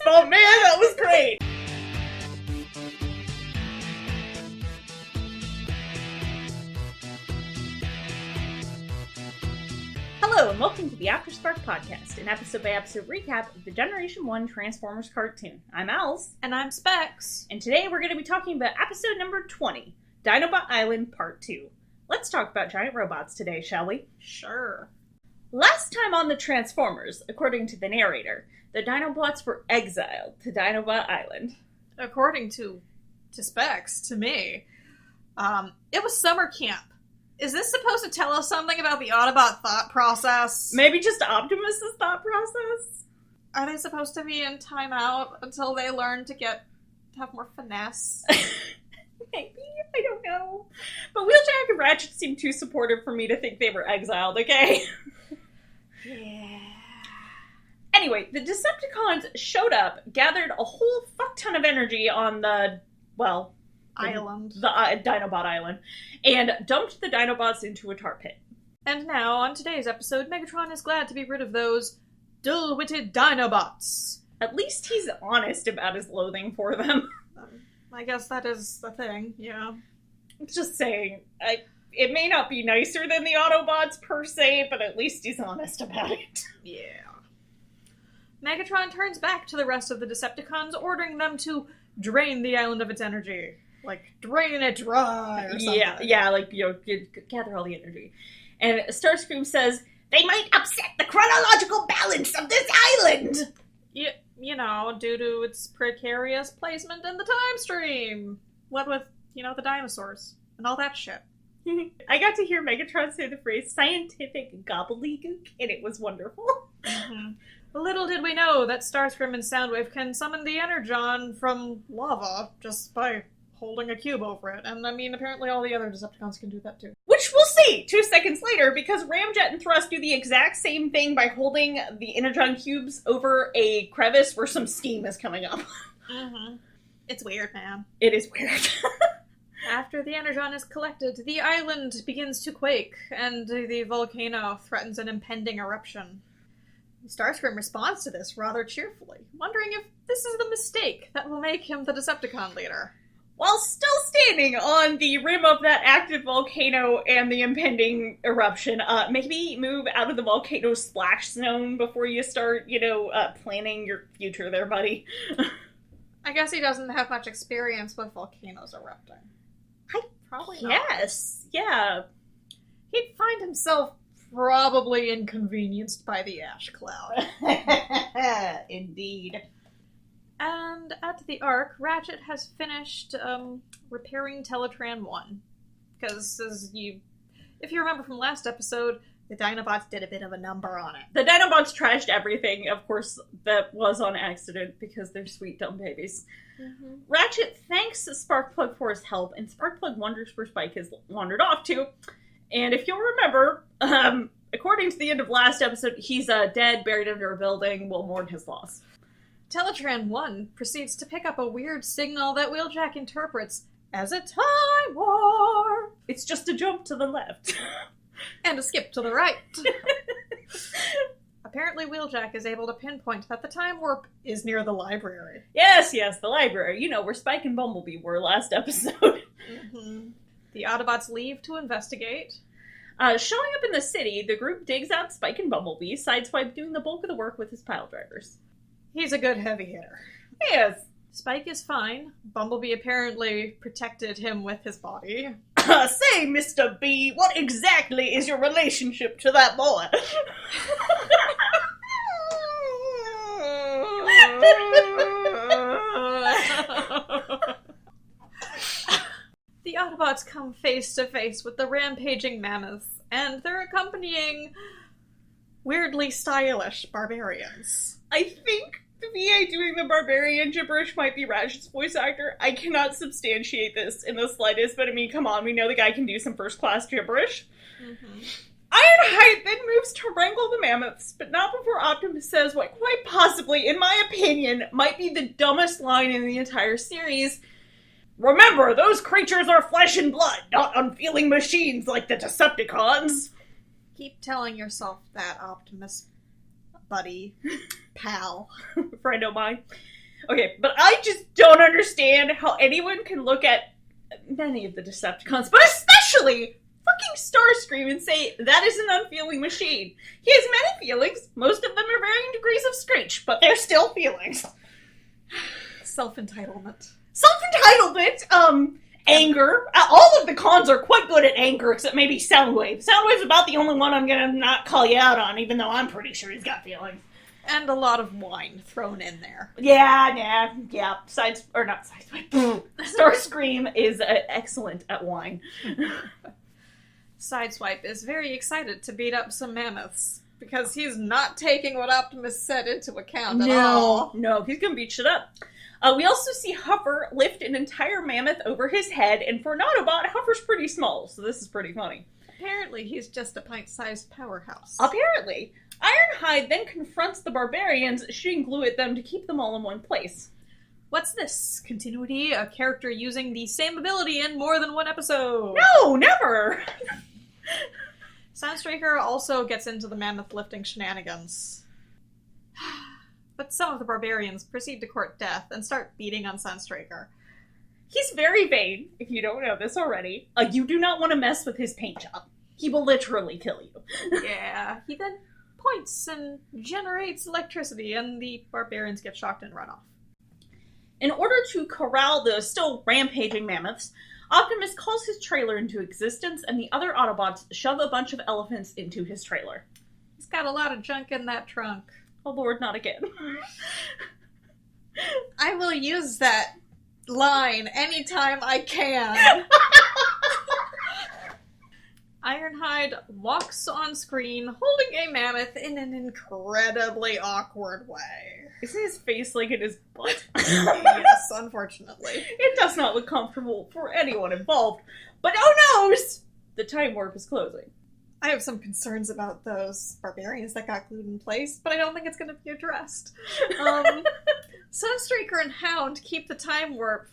Oh man, that was great! Hello, and welcome to the Afterspark podcast, an episode-by-episode recap of the Generation 1 Transformers cartoon. I'm Els. And I'm Specs. And today we're going to be talking about episode number 20, Dinobot Island Part 2. Let's talk about giant robots today, shall we? Sure. Last time on the Transformers, according to the narrator, the Dinobots were exiled to Dinobot Island. According to Specs, to me, it was summer camp. Is this supposed to tell us something about the Autobot thought process? Maybe just Optimus' thought process? Are they supposed to be in timeout until they learn to have more finesse? Maybe. I don't know. But Wheeljack and Ratchet seem too supportive for me to think they were exiled, okay? Yeah. Anyway, the Decepticons showed up, gathered a whole fuck ton of energy on the Dinobot Island, and dumped the Dinobots into a tar pit. And now, on today's episode, Megatron is glad to be rid of those dull-witted Dinobots. At least he's honest about his loathing for them. I guess that is the thing, yeah. I'm just saying, it may not be nicer than the Autobots per se, but at least he's honest about it. Yeah. Megatron turns back to the rest of the Decepticons, ordering them to drain the island of its energy. Like, drain it dry or something. Yeah, gather all the energy. And Starscream says, they might upset the chronological balance of this island! You know, due to its precarious placement in the time stream. What with, the dinosaurs and all that shit. I got to hear Megatron say the phrase scientific gobbledygook, and it was wonderful. Mm-hmm. Little did we know that Starscream and Soundwave can summon the Energon from lava just by holding a cube over it. And apparently all the other Decepticons can do that too. Which we'll see 2 seconds later, because Ramjet and Thrust do the exact same thing by holding the Energon cubes over a crevice where some steam is coming up. Mm-hmm. It's weird, man. It is weird. After the Energon is collected, the island begins to quake, and the volcano threatens an impending eruption. Starscream responds to this rather cheerfully, wondering if this is the mistake that will make him the Decepticon leader. While still standing on the rim of that active volcano and the impending eruption, maybe move out of the volcano splash zone before you start, planning your future there, buddy. I guess he doesn't have much experience with volcanoes erupting. Probably not. Yes, yeah. He'd find himself probably inconvenienced by the ash cloud. Indeed. And at the Ark, Ratchet has finished repairing Teletran 1. Because, if you remember from last episode, the Dinobots did a bit of a number on it. The Dinobots trashed everything. Of course, that was on accident because they're sweet, dumb babies. Mm-hmm. Ratchet thanks Sparkplug for his help, and Sparkplug wonders where Spike has wandered off to. And if you'll remember, according to the end of last episode, he's dead, buried under a building, will mourn his loss. Teletran 1 proceeds to pick up a weird signal that Wheeljack interprets as a time warp. It's just a jump to the left. And a skip to the right. Apparently Wheeljack is able to pinpoint that the time warp is near the library. Yes, the library. Where Spike and Bumblebee were last episode. Mm-hmm. The Autobots leave to investigate. Showing up in the city, the group digs out Spike and Bumblebee, Sideswipe doing the bulk of the work with his pile drivers. He's a good heavy hitter. Yes. Spike is fine. Bumblebee apparently protected him with his body. Say, Mr. B, what exactly is your relationship to that boy? The Autobots come face to face with the rampaging mammoths, and their accompanying weirdly stylish barbarians. I think the VA doing the barbarian gibberish might be Ratchet's voice actor. I cannot substantiate this in the slightest, but come on, we know the guy can do some first-class gibberish. Mm-hmm. Ironhide then moves to wrangle the mammoths, but not before Optimus says what quite possibly, in my opinion, might be the dumbest line in the entire series. Remember, those creatures are flesh and blood, not unfeeling machines like the Decepticons. Keep telling yourself that, Optimus. buddy. Pal. Friend of mine. Okay, but I just don't understand how anyone can look at many of the Decepticons, but especially fucking Starscream, and say that is an unfeeling machine. He has many feelings. Most of them are varying degrees of screech, but they're still feelings. Self-entitlement. Self-entitlement, anger. All of the cons are quite good at anger, except maybe Soundwave. Soundwave's about the only one I'm gonna not call you out on, even though I'm pretty sure he's got feelings. And a lot of wine thrown in there. Yeah. Starscream is excellent at wine. Sideswipe is very excited to beat up some mammoths, because he's not taking what Optimus said into account at all. No, he's gonna beat shit up. We also see Huffer lift an entire mammoth over his head, and for an Autobot, Huffer's pretty small, so this is pretty funny. Apparently, he's just a pint-sized powerhouse. Apparently. Ironhide then confronts the barbarians, shooting glue at them to keep them all in one place. What's this? Continuity? A character using the same ability in more than one episode? No, never! Soundstriker also gets into the mammoth lifting shenanigans. But some of the barbarians proceed to court death and start beating on Soundstriker. He's very vain, if you don't know this already. You do not want to mess with his paint job. He will literally kill you. Yeah, he then points and generates electricity, and the barbarians get shocked and run off. In order to corral the still rampaging mammoths, Optimus calls his trailer into existence, and the other Autobots shove a bunch of elephants into his trailer. He's got a lot of junk in that trunk. Oh lord, not again. I will use that line anytime I can. Ironhide walks on screen holding a mammoth in an incredibly awkward way. Isn't his face like in his butt? Yes, unfortunately. It does not look comfortable for anyone involved. But oh noes! The time warp is closing. I have some concerns about those barbarians that got glued in place, but I don't think it's going to be addressed. Sunstreaker and Hound keep the time warp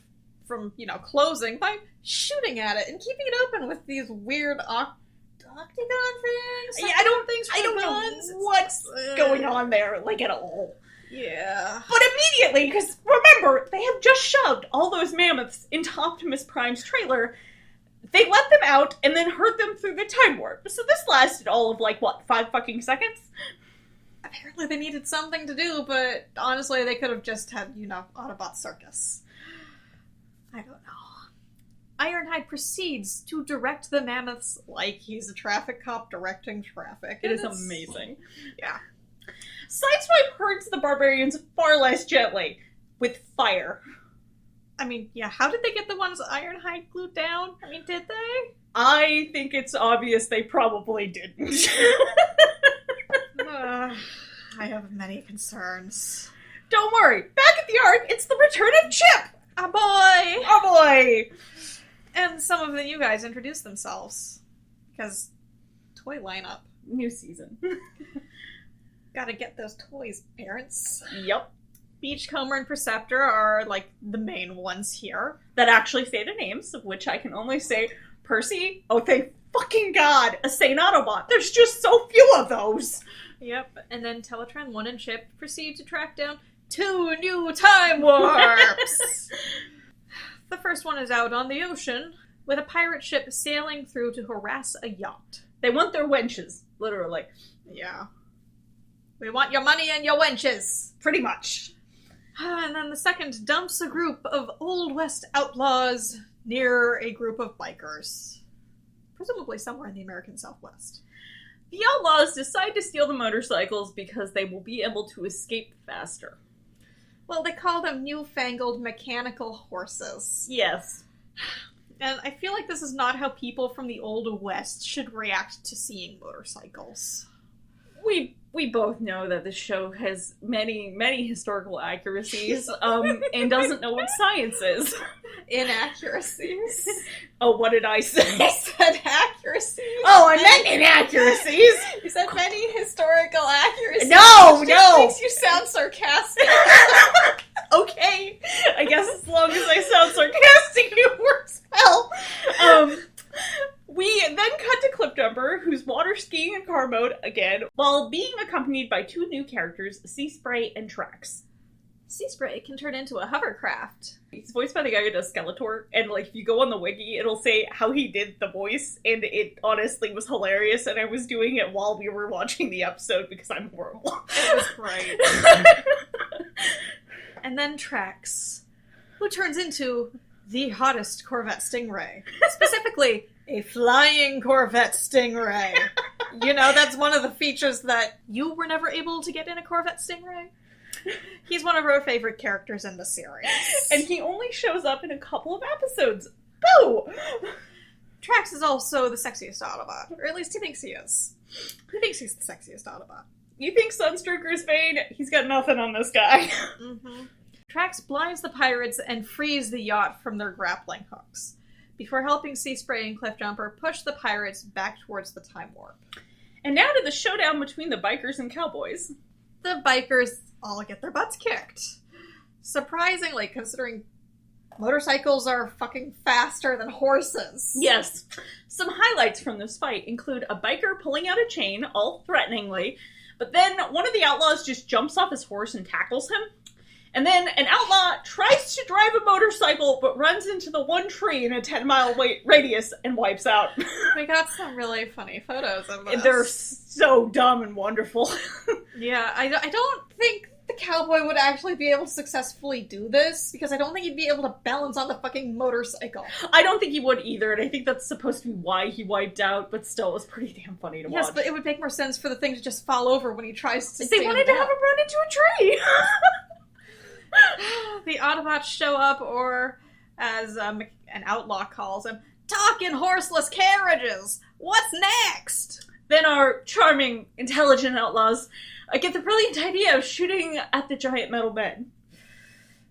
from, closing by shooting at it and keeping it open with these weird octagon things. Yeah, I don't know what's going on there, at all. Yeah. But immediately, because remember, they have just shoved all those mammoths into Optimus Prime's trailer. They let them out and then herd them through the time warp. So this lasted all of 5 fucking seconds? Apparently they needed something to do, but honestly they could have just had, Autobot circus. I don't know. Ironhide proceeds to direct the mammoths like he's a traffic cop directing traffic. It is amazing. Yeah. Sideswipe herds the barbarians far less gently, with fire. I mean, yeah, how did they get the ones Ironhide glued down? I mean, did they? I think it's obvious they probably didn't. I have many concerns. Don't worry, back at the Ark, it's the return of Chip! A boy! A boy! And some of the new guys introduce themselves. Because toy lineup. New season. Gotta get those toys, parents. Yep. Beachcomber and Perceptor are, the main ones here. That actually say their names, of which I can only say Percy. Oh, thank fucking God! A sane Autobot. There's just so few of those! Yep, and then Teletran 1 and Chip proceed to track down 2 new time warps! The first one is out on the ocean, with a pirate ship sailing through to harass a yacht. They want their wenches, literally. Yeah. We want your money and your wenches! Pretty much. And then the second dumps a group of Old West outlaws near a group of bikers. Presumably somewhere in the American Southwest. The outlaws decide to steal the motorcycles because they will be able to escape faster. Well, they call them newfangled mechanical horses. Yes. And I feel like this is not how people from the Old West should react to seeing motorcycles. We both know that this show has many historical accuracies, and doesn't know what science is. Inaccuracies. Oh, what did I say? You said accuracies. Oh, I meant inaccuracies! You said many historical accuracies. No! Makes you sound sarcastic. Okay. I guess as long as I sound sarcastic, it works well. We then cut to Clipjumper, who's water skiing in car mode again, while being accompanied by two new characters, Sea Spray and Trax. Sea Spray can turn into a hovercraft. He's voiced by the guy who does Skeletor, and like if you go on the wiki, it'll say how he did the voice, and it honestly was hilarious, and I was doing it while we were watching the episode because I'm horrible. It was great. And then Trax, who turns into the hottest Corvette Stingray. Specifically, a flying Corvette Stingray. You know, that's one of the features that you were never able to get in a Corvette Stingray. He's one of our favorite characters in the series. And he only shows up in a couple of episodes. Boo! Trax is also the sexiest Autobot. Or at least he thinks he is. He thinks he's the sexiest Autobot. You think Sunstroker's vain? He's got nothing on this guy. Mm-hmm. Trax blinds the pirates and frees the yacht from their grappling hooks, before helping Sea Spray and Cliffjumper push the pirates back towards the time warp. And now to the showdown between the bikers and cowboys. The bikers all get their butts kicked. Surprisingly, considering motorcycles are fucking faster than horses. Yes. Some highlights from this fight include a biker pulling out a chain, all threateningly, but then one of the outlaws just jumps off his horse and tackles him. And then an outlaw tries to drive a motorcycle, but runs into the one tree in a 10-mile radius and wipes out. We got some really funny photos of this. They're so dumb and wonderful. Yeah, I don't think the cowboy would actually be able to successfully do this, because I don't think he'd be able to balance on the fucking motorcycle. I don't think he would either, and I think that's supposed to be why he wiped out, but still, it was pretty damn funny to watch. Yes, but it would make more sense for the thing to just fall over when he tries to They wanted to have him run into a tree! The Autobots show up, or as an outlaw calls him, talking horseless carriages! What's next? Then our charming, intelligent outlaws get the brilliant idea of shooting at the giant metal men.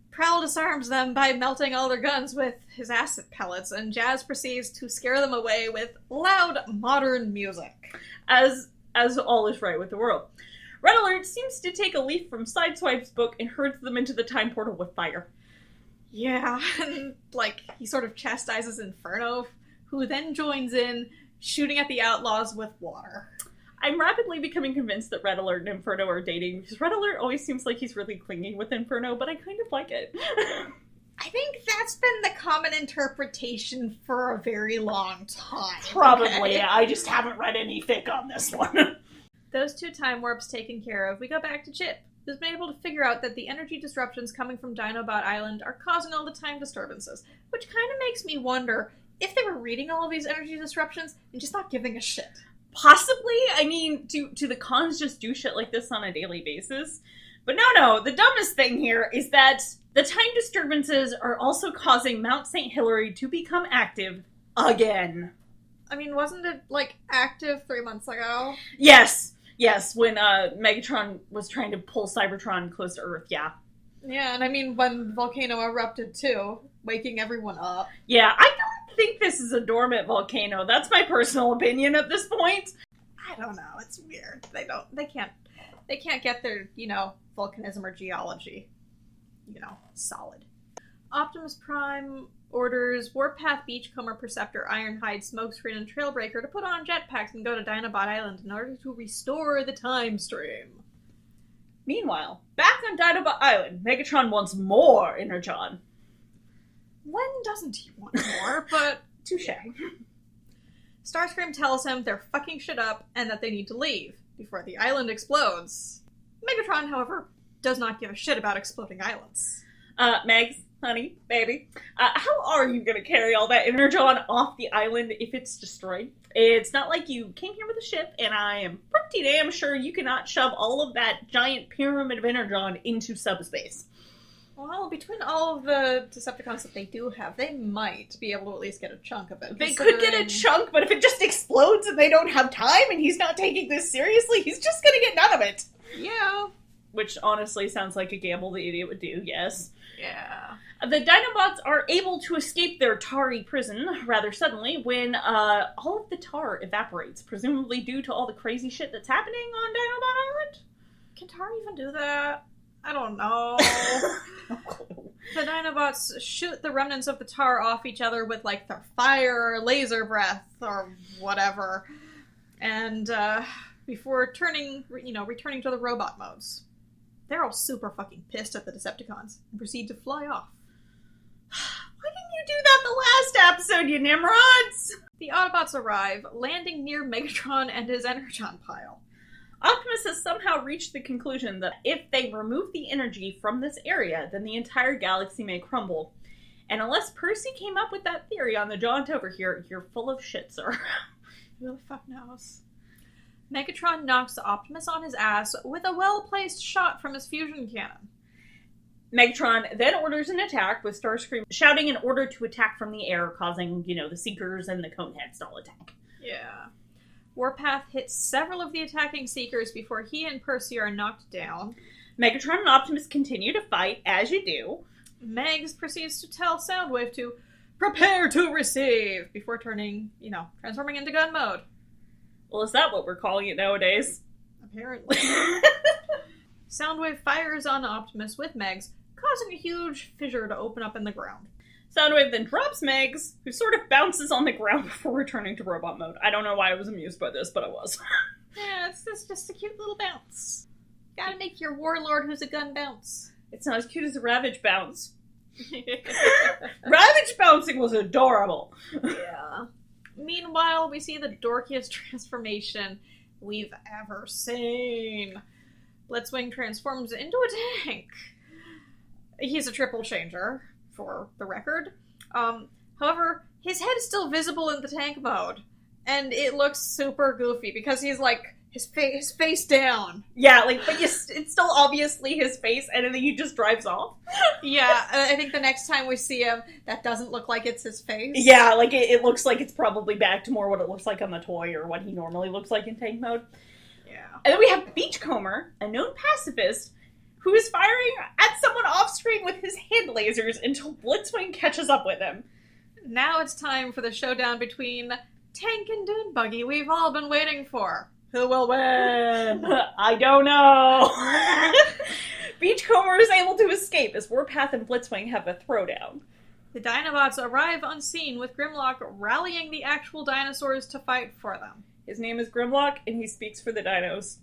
Prowl disarms them by melting all their guns with his acid pellets, and Jazz proceeds to scare them away with loud, modern music. As all is right with the world. Red Alert seems to take a leaf from Sideswipe's book and herds them into the time portal with fire. Yeah, and, he sort of chastises Inferno, who then joins in, shooting at the outlaws with water. I'm rapidly becoming convinced that Red Alert and Inferno are dating, because Red Alert always seems like he's really clinging with Inferno, but I kind of like it. I think that's been the common interpretation for a very long time. Probably, okay? yeah. I just haven't read any fic on this one. Those two time warps taken care of, we go back to Chip, who's been able to figure out that the energy disruptions coming from Dinobot Island are causing all the time disturbances, which kind of makes me wonder if they were reading all of these energy disruptions and just not giving a shit. Possibly. I mean, do the cons just do shit like this on a daily basis? But no, the dumbest thing here is that the time disturbances are also causing Mount St. Hilary to become active again. I mean, wasn't it, active 3 months ago? Yes, when Megatron was trying to pull Cybertron close to Earth, yeah. Yeah, and I mean, when the volcano erupted too, waking everyone up. Yeah, I don't think this is a dormant volcano. That's my personal opinion at this point. I don't know, it's weird. They can't get their, volcanism or geology, solid. Optimus Prime orders Warpath, Beachcomber, Perceptor, Ironhide, Smokescreen, and Trailbreaker to put on jetpacks and go to Dinobot Island in order to restore the time stream. Meanwhile, back on Dinobot Island, Megatron wants more Energon. When doesn't he want more? But touche. Starscream tells him they're fucking shit up and that they need to leave before the island explodes. Megatron, however, does not give a shit about exploding islands. Megs, honey, baby, how are you gonna carry all that Energon off the island if it's destroyed? It's not like you came here with a ship, and I am pretty damn sure you cannot shove all of that giant pyramid of Energon into subspace. Well, between all of the Decepticons that they do have, they might be able to at least get a chunk of it. They could get a chunk, but if it just explodes and they don't have time and he's not taking this seriously, he's just gonna get none of it. Yeah. Which honestly sounds like a gamble the idiot would do, yes. Yeah. The Dinobots are able to escape their tarry prison rather suddenly when all of the tar evaporates, presumably due to all the crazy shit that's happening on Dinobot Island. Can tar even do that? I don't know. No clue. The Dinobots shoot the remnants of the tar off each other with, their fire or laser breath or whatever. And before returning to the robot modes. They're all super fucking pissed at the Decepticons and proceed to fly off. Why didn't you do that the last episode, you Nimrods? The Autobots arrive, landing near Megatron and his energon pile. Optimus has somehow reached the conclusion that if they remove the energy from this area, then the entire galaxy may crumble. And unless Percy came up with that theory on the jaunt over here, you're full of shit, sir. Who the fuck knows? Megatron knocks Optimus on his ass with a well-placed shot from his fusion cannon. Megatron then orders an attack, with Starscream shouting an order to attack from the air, causing, the Seekers and the Coneheads to all attack. Yeah. Warpath hits several of the attacking Seekers before he and Percy are knocked down. Megatron and Optimus continue to fight, as you do. Megs proceeds to tell Soundwave to prepare to receive before transforming into gun mode. Well, is that what we're calling it nowadays? Apparently. Soundwave fires on Optimus with Megs, causing a huge fissure to open up in the ground. Soundwave then drops Megs, who sort of bounces on the ground before returning to robot mode. I don't know why I was amused by this, but I was. Yeah, it's just a cute little bounce. Gotta make your warlord who's a gun bounce. It's not as cute as a Ravage bounce. Ravage bouncing was adorable. Yeah. Meanwhile, we see the dorkiest transformation we've ever seen. Blitzwing transforms into a tank. He's a triple changer, for the record. However, his head is still visible in the tank mode, and it looks super goofy because he's his face down. Yeah, but it's still obviously his face, and then he just drives off. Yeah, I think the next time we see him, that doesn't look like it's his face. Yeah, it looks like it's probably back to more what it looks like on the toy, or what he normally looks like in tank mode. Yeah. And then we have Beachcomber, a known pacifist, who is firing at someone off-screen with his hand lasers until Blitzwing catches up with him. Now it's time for the showdown between Tank and Dune Buggy we've all been waiting for. Who will win? I don't know. Beachcomber is able to escape as Warpath and Blitzwing have a throwdown. The Dinobots arrive unseen, with Grimlock rallying the actual dinosaurs to fight for them. His name is Grimlock, and he speaks for the dinos.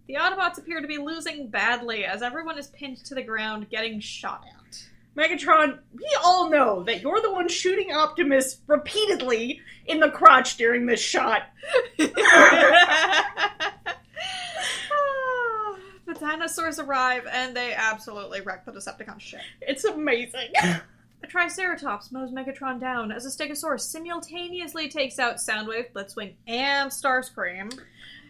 The Autobots appear to be losing badly as everyone is pinned to the ground, getting shot at. Megatron, we all know that you're the one shooting Optimus repeatedly in the crotch during this shot. The dinosaurs arrive, and they absolutely wreck the Decepticon ship. It's amazing. A Triceratops mows Megatron down as a Stegosaurus simultaneously takes out Soundwave, Blitzwing, and Starscream.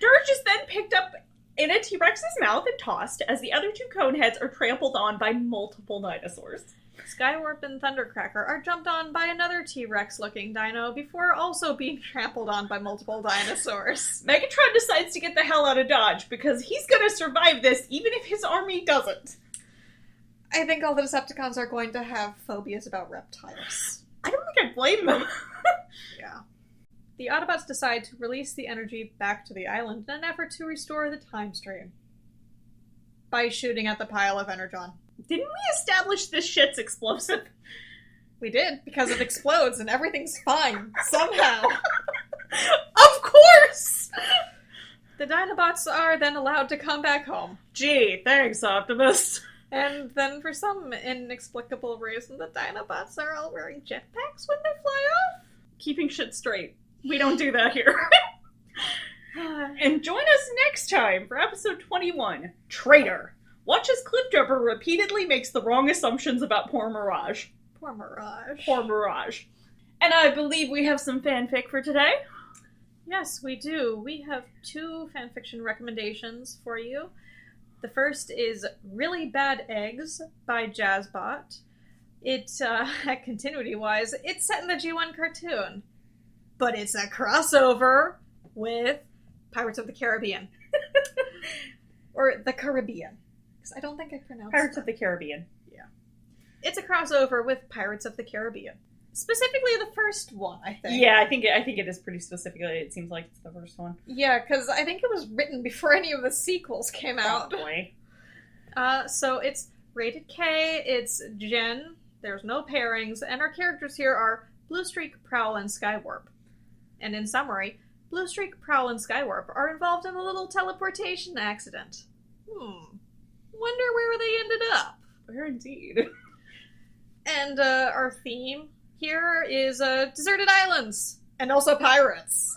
Dirge is then picked up in a T-Rex's mouth and tossed as the other two Coneheads are trampled on by multiple dinosaurs. Skywarp and Thundercracker are jumped on by another T-Rex-looking dino before also being trampled on by multiple dinosaurs. Megatron decides to get the hell out of Dodge because he's gonna survive this even if his army doesn't. I think all the Decepticons are going to have phobias about reptiles. I don't think I blame them. Yeah. The Autobots decide to release the energy back to the island in an effort to restore the time stream by shooting at the pile of energon. Didn't we establish this shit's explosive? We did, because it explodes and everything's fine, somehow. Of course! The Dinobots are then allowed to come back home. Gee, thanks, Optimus. And then for some inexplicable reason, the Dinobots are all wearing jetpacks when they fly off. Keeping shit straight. We don't do that here. And join us next time for episode 21, Traitor. Watch as Cliffjumper repeatedly makes the wrong assumptions about poor Mirage. Poor Mirage. Poor Mirage. And I believe we have some fanfic for today. Yes, we do. We have 2 fanfiction recommendations for you. The first is Really Bad Eggs by Jazzbot. It, continuity-wise, it's set in the G1 cartoon. But it's a crossover with Pirates of the Caribbean. Or the Caribbean. Because I don't think I pronounced Pirates that. of the Caribbean. Yeah. It's a crossover with Pirates of the Caribbean. Specifically the first one, I think. Yeah, I think it is pretty specifically. It seems like it's the first one. Yeah, because I think it was written before any of the sequels came out. Probably. So it's rated K, it's Gen, there's no pairings, and our characters here are Bluestreak, Prowl, and Skywarp. And in summary, Bluestreak, Prowl, and Skywarp are involved in a little teleportation accident. Wonder where they ended up. Where indeed. And our theme here is deserted islands. And also pirates.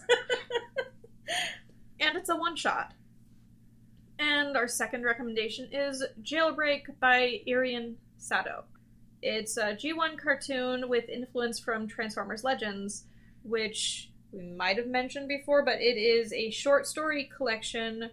And it's a one-shot. And our second recommendation is Jailbreak by Irian Sato. It's a G1 cartoon with influence from Transformers Legends, which we might have mentioned before, but it is a short story collection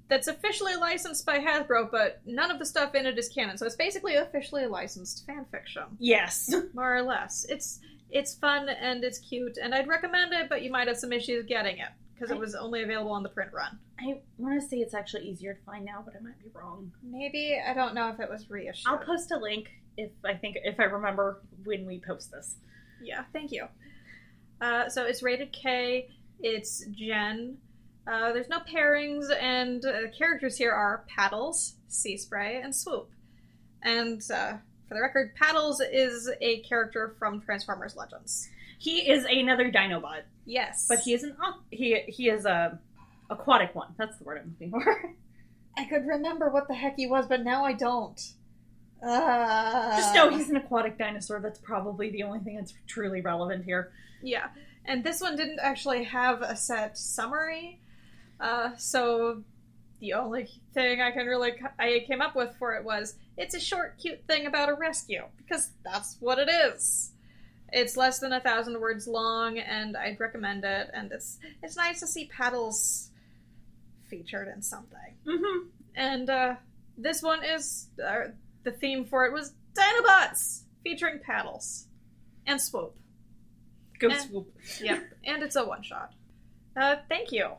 that's officially licensed by Hasbro, but none of the stuff in it is canon. So it's basically officially licensed fanfiction. Yes. More or less. It's fun and it's cute, and I'd recommend it, but you might have some issues getting it, because it was only available on the print run. I want to say it's actually easier to find now, but I might be wrong. Maybe. I don't know if it was reissued. I'll post a link if I remember when we post this. Yeah, thank you. So it's rated K. It's Gen. There's no pairings, and characters here are Paddles, Sea Spray, and Swoop. And for the record, Paddles is a character from Transformers Legends. He is another Dinobot. Yes, but he is he is a aquatic one. That's the word I'm looking for. I could remember what the heck he was, but now I don't. Just know he's an aquatic dinosaur. That's probably the only thing that's truly relevant here. Yeah, and this one didn't actually have a set summary, so the only thing I came up with for it was, it's a short, cute thing about a rescue, because that's what it is. It's less than 1,000 words long, and I'd recommend it, and it's nice to see Paddles featured in something. Mm-hmm. And this one is, the theme for it was Dinobots, featuring Paddles. And Swoop. Swoop. Yep, and it's a one-shot. Thank you.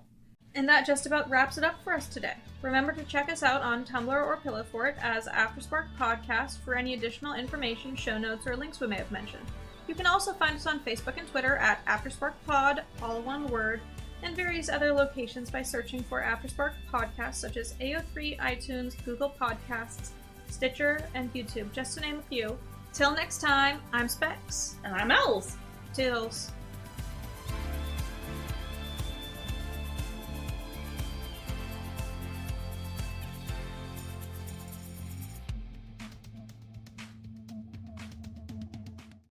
And that just about wraps it up for us today. Remember to check us out on Tumblr or Pillow Fort as Afterspark Podcast for any additional information, show notes, or links we may have mentioned. You can also find us on Facebook and Twitter at Afterspark Pod, all one word, and various other locations by searching for Afterspark Podcasts such as AO3, iTunes, Google Podcasts, Stitcher, and YouTube, just to name a few. Till next time, I'm Specs. And I'm Els. Toodles.